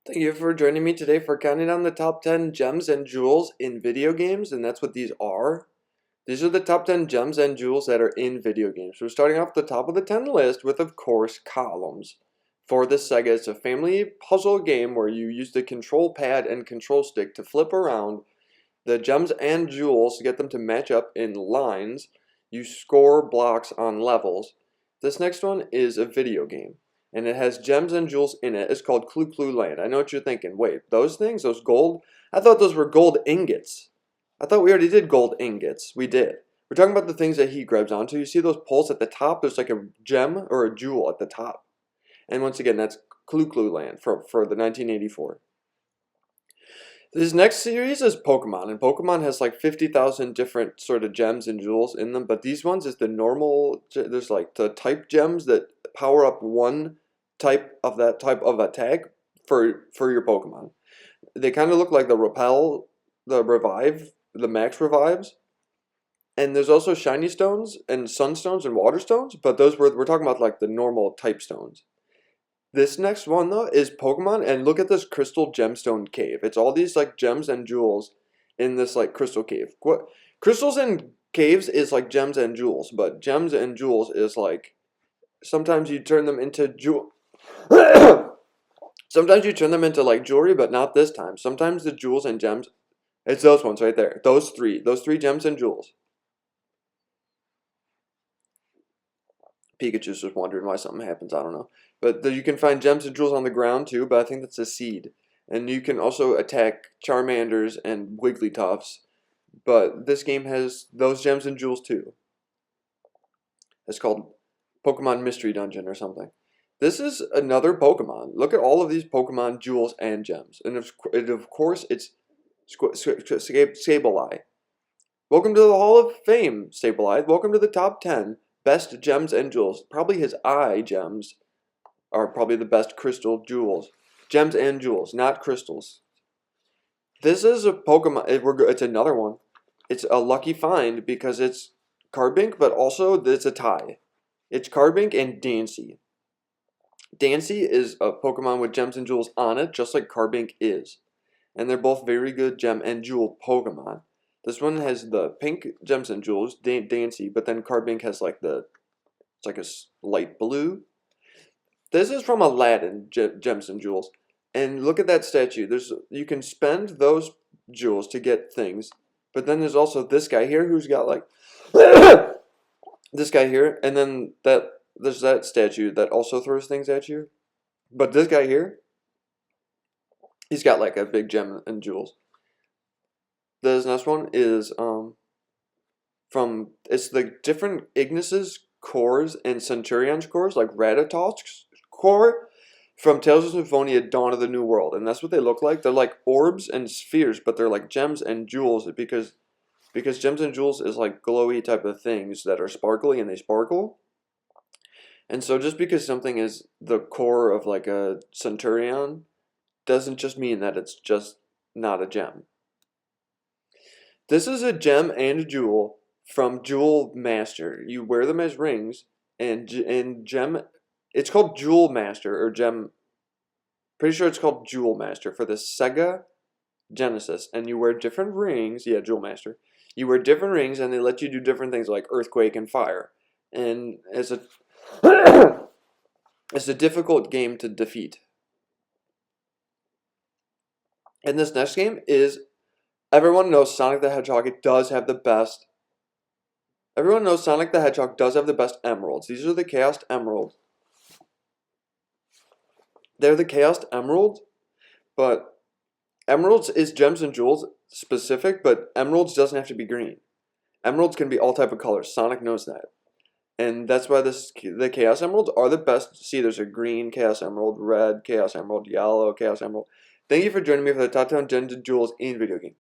Thank you for joining me today for counting down the top 10 gems and jewels in video games, and that's what these are. These are the top 10 gems and jewels that are in video games. We're starting off the top of the 10 list with, of course, columns. For the Sega, it's a family puzzle game where you use the control pad and control stick to flip around the gems and jewels to get them to match up in lines. You score blocks on levels. This next one is a video game, and it has gems and jewels in it. It's called Clue Clue Land. I know what you're thinking. Wait, those things, those gold? I thought those were gold ingots. I thought we already did gold ingots. We did. We're talking about the things that he grabs onto. You see those poles at the top? There's like a gem or a jewel at the top. And once again, that's Clue Clue Land for the 1984. This next series is Pokemon, and Pokemon has like 50,000 different sort of gems and jewels in them, but these ones is the normal, there's like the type gems that power up one type of that type of attack for your Pokemon. They kind of look like the Repel, the Revive, the Max Revives, and there's also Shiny Stones and Sunstones and Water Stones, but those we're talking about like the normal type stones. This next one though is Pokemon, and look at this crystal gemstone cave. It's all these like gems and jewels in this like crystal cave. What crystals and caves is like gems and jewels, but gems and jewels is like sometimes you turn them into sometimes you turn them into like jewelry, but not this time. Sometimes the jewels and gems, it's those ones right there. Those three gems and jewels. Pikachu's just wondering why something happens. I don't know. But you can find gems and jewels on the ground too, but I think that's a seed. And you can also attack Charmanders and Wigglytuffs. But this game has those gems and jewels too. It's called Pokemon Mystery Dungeon or something. This is another Pokemon. Look at all of these Pokemon jewels and gems. And of course, it's Sableye. Welcome to the Hall of Fame, Sableye. Welcome to the top 10 best gems and jewels. Probably his eye gems are probably the best crystal jewels. Gems and jewels, not crystals. This is a Pokemon. It's another one. It's a lucky find because it's Carbink, but also it's a tie. It's Carbink and Dancy. Dancy is a Pokemon with gems and jewels on it, just like Carbink is. And they're both very good gem and jewel Pokemon. This one has the pink gems and jewels, Dancy, but then Carbink has like it's like a light blue. This is from Aladdin, gems and jewels. And look at that statue. You can spend those jewels to get things, but then there's also this guy here who's got like this guy here, and then there's that statue that also throws things at you. But this guy here, he's got like a big gem and jewels. This next one is it's the different Ignis's cores and Centurion's cores, like Rattatosk's core from Tales of Symphonia Dawn of the New World. And that's what they look like. They're like orbs and spheres, but they're like gems and jewels because gems and jewels is like glowy type of things that are sparkly and they sparkle. And so just because something is the core of like a Centurion doesn't just mean that it's just not a gem. This is a gem and a jewel from Jewel Master. You wear them as rings, and gem. It's called Jewel Master or Gem. Pretty sure it's called Jewel Master for the Sega Genesis, and you wear different rings. Yeah, Jewel Master. You wear different rings, and they let you do different things like earthquake and fire. And it's a difficult game to defeat. And this next game is. Everyone knows Sonic the Hedgehog does have the best. Everyone knows Sonic the Hedgehog does have the best emeralds. These are the Chaos Emeralds. They're the Chaos Emeralds, but emeralds is gems and jewels specific, but emeralds doesn't have to be green. Emeralds can be all type of colors. Sonic knows that. And that's why the Chaos Emeralds are the best. See, there's a green Chaos Emerald, red Chaos Emerald, yellow Chaos Emerald. Thank you for joining me for the top 10 gems and jewels in video games.